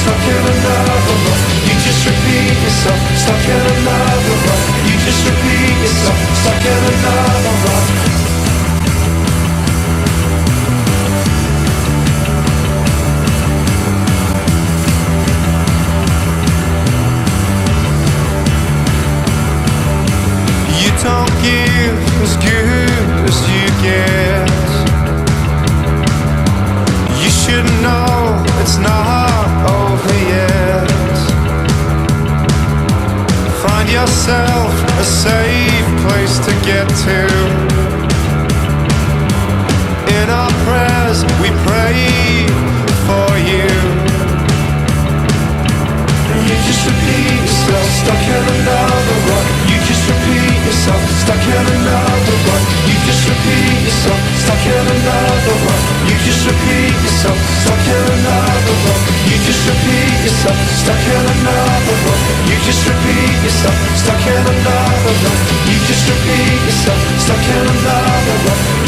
stuck in another rut. You just repeat yourself, stuck in another rut. You just repeat yourself, stuck in another rut. You don't give as good as you get. You should know it's not over yet. Find yourself a safe place to get to. In our prayers we pray for you. You just repeat yourself, stuck in another rut. You just repeat yourself, stuck in another rut. You just repeat yourself, stuck in another rut. You just repeat yourself, stuck in another rut. You just repeat yourself, stuck in another rut. You just repeat yourself, stuck in another rut. You just repeat yourself, stuck in another rut.